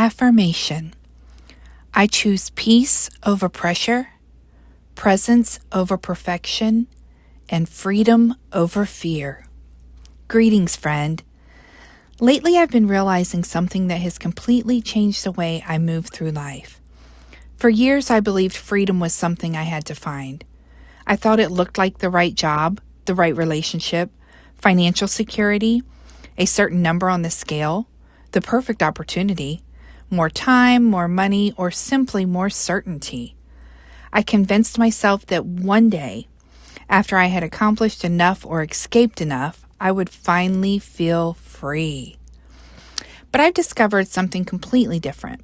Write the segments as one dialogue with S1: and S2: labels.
S1: Affirmation. I choose peace over pressure, presence over perfection, and freedom over fear. Greetings, friend. Lately, I've been realizing something that has completely changed the way I move through life. For years, I believed freedom was something I had to find. I thought it looked like the right job, the right relationship, financial security, a certain number on the scale, the perfect opportunity, more time, more money, or simply more certainty. I convinced myself that one day, after I had accomplished enough or escaped enough, I would finally feel free. But I've discovered something completely different.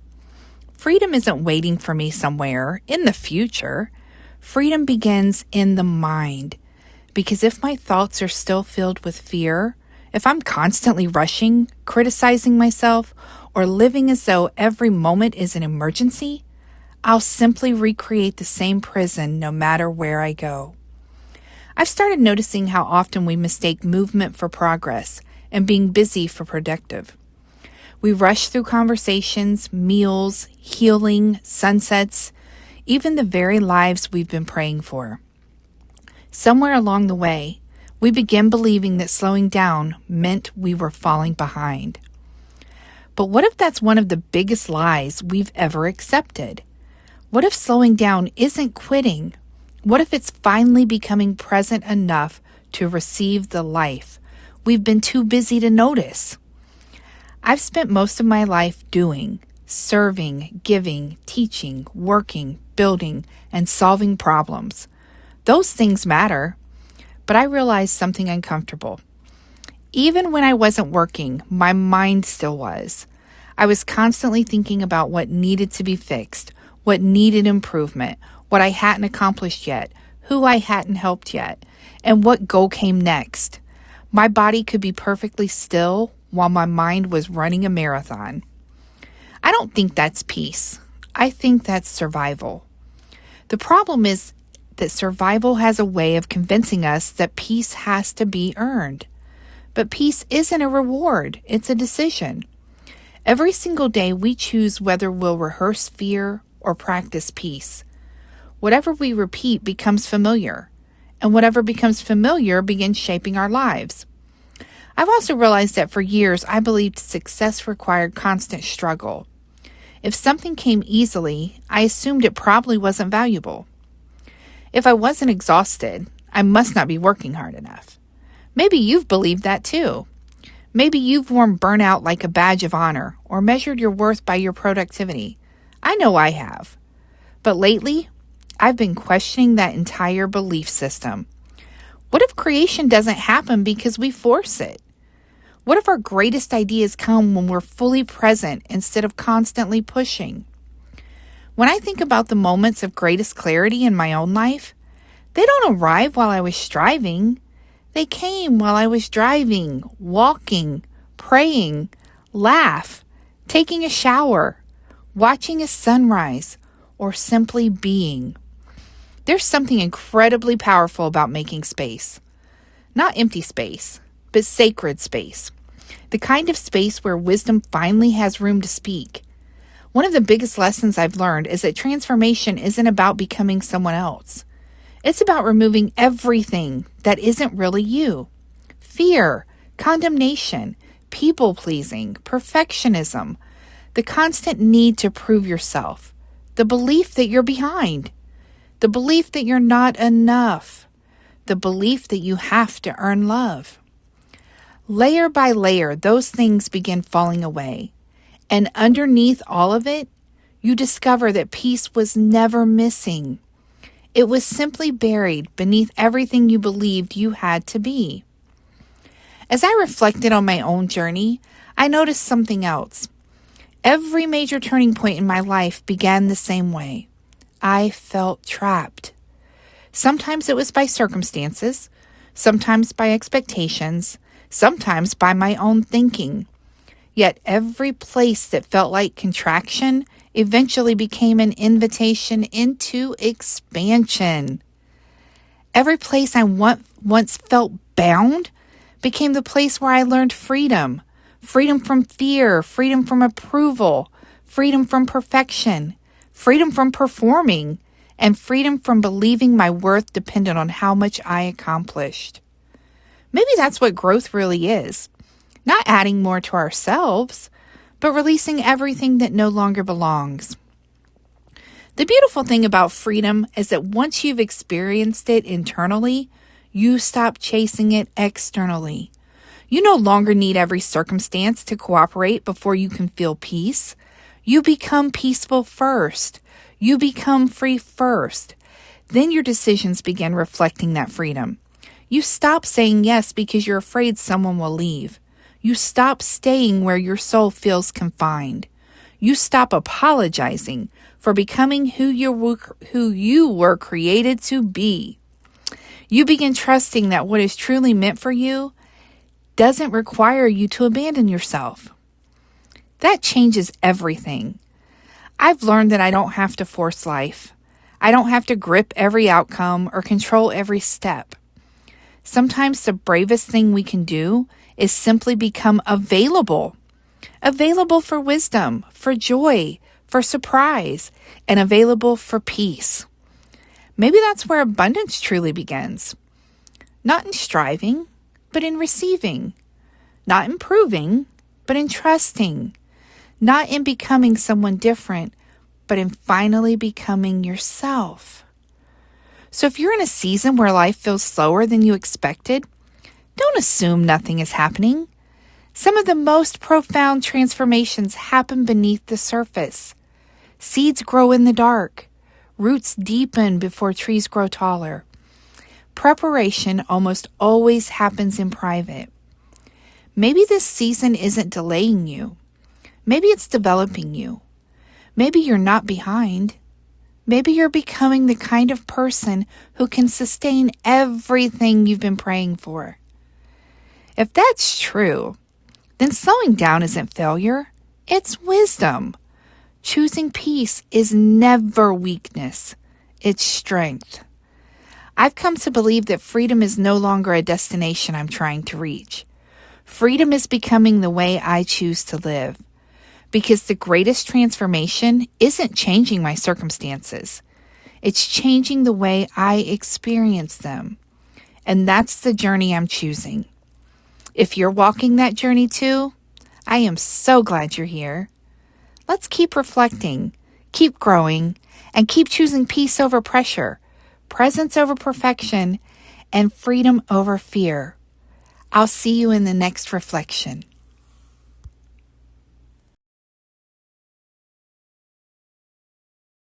S1: Freedom isn't waiting for me somewhere in the future. Freedom begins in the mind. Because if my thoughts are still filled with fear, if I'm constantly rushing, criticizing myself, or living as though every moment is an emergency, I'll simply recreate the same prison no matter where I go. I've started noticing how often we mistake movement for progress and being busy for productive. We rush through conversations, meals, healing, sunsets, even the very lives we've been praying for. Somewhere along the way, we begin believing that slowing down meant we were falling behind. But what if that's one of the biggest lies we've ever accepted? What if slowing down isn't quitting? What if it's finally becoming present enough to receive the life we've been too busy to notice? I've spent most of my life doing, serving, giving, teaching, working, building, and solving problems. Those things matter, but I realized something uncomfortable. Even when I wasn't working, my mind still was. I was constantly thinking about what needed to be fixed, what needed improvement, what I hadn't accomplished yet, who I hadn't helped yet, and what goal came next. My body could be perfectly still while my mind was running a marathon. I don't think that's peace. I think that's survival. The problem is that survival has a way of convincing us that peace has to be earned. But peace isn't a reward, it's a decision. Every single day we choose whether we'll rehearse fear or practice peace. Whatever we repeat becomes familiar, and whatever becomes familiar begins shaping our lives. I've also realized that for years I believed success required constant struggle. If something came easily, I assumed it probably wasn't valuable. If I wasn't exhausted, I must not be working hard enough. Maybe you've believed that too. Maybe you've worn burnout like a badge of honor or measured your worth by your productivity. I know I have. But lately, I've been questioning that entire belief system. What if creation doesn't happen because we force it? What if our greatest ideas come when we're fully present instead of constantly pushing? When I think about the moments of greatest clarity in my own life, they don't arrive while I was striving. They came while I was driving, walking, praying, laugh, taking a shower, watching a sunrise, or simply being. There's something incredibly powerful about making space. Not empty space, but sacred space. The kind of space where wisdom finally has room to speak. One of the biggest lessons I've learned is that transformation isn't about becoming someone else. It's about removing everything that isn't really you. Fear, condemnation, people-pleasing, perfectionism, the constant need to prove yourself, the belief that you're behind, the belief that you're not enough, the belief that you have to earn love. Layer by layer, those things begin falling away. And underneath all of it, you discover that peace was never missing. It was simply buried beneath everything you believed you had to be. As I reflected on my own journey, I noticed something else. Every major turning point in my life began the same way. I felt trapped. Sometimes it was by circumstances, sometimes by expectations, sometimes by my own thinking. Yet every place that felt like contraction eventually became an invitation into expansion. Every place I once felt bound became the place where I learned freedom. Freedom from fear, freedom from approval, freedom from perfection, freedom from performing, and freedom from believing my worth depended on how much I accomplished. Maybe that's what growth really is. Not adding more to ourselves, but releasing everything that no longer belongs. The beautiful thing about freedom is that once you've experienced it internally, you stop chasing it externally. You no longer need every circumstance to cooperate before you can feel peace. You become peaceful first. You become free first. Then your decisions begin reflecting that freedom. You stop saying yes because you're afraid someone will leave. You stop staying where your soul feels confined. You stop apologizing for becoming who you were created to be. You begin trusting that what is truly meant for you doesn't require you to abandon yourself. That changes everything. I've learned that I don't have to force life. I don't have to grip every outcome or control every step. Sometimes the bravest thing we can do is simply become available. Available for wisdom, for joy, for surprise, and available for peace. Maybe that's where abundance truly begins. Not in striving, but in receiving. Not in proving, but in trusting. Not in becoming someone different, but in finally becoming yourself. So if you're in a season where life feels slower than you expected, don't assume nothing is happening. Some of the most profound transformations happen beneath the surface. Seeds grow in the dark. Roots deepen before trees grow taller. Preparation almost always happens in private. Maybe this season isn't delaying you. Maybe it's developing you. Maybe you're not behind. Maybe you're becoming the kind of person who can sustain everything you've been praying for. If that's true, then slowing down isn't failure, it's wisdom. Choosing peace is never weakness, it's strength. I've come to believe that freedom is no longer a destination I'm trying to reach. Freedom is becoming the way I choose to live. Because the greatest transformation isn't changing my circumstances. It's changing the way I experience them. And that's the journey I'm choosing. If you're walking that journey too, I am so glad you're here. Let's keep reflecting, keep growing, and keep choosing peace over pressure, presence over perfection, and freedom over fear. I'll see you in the next reflection.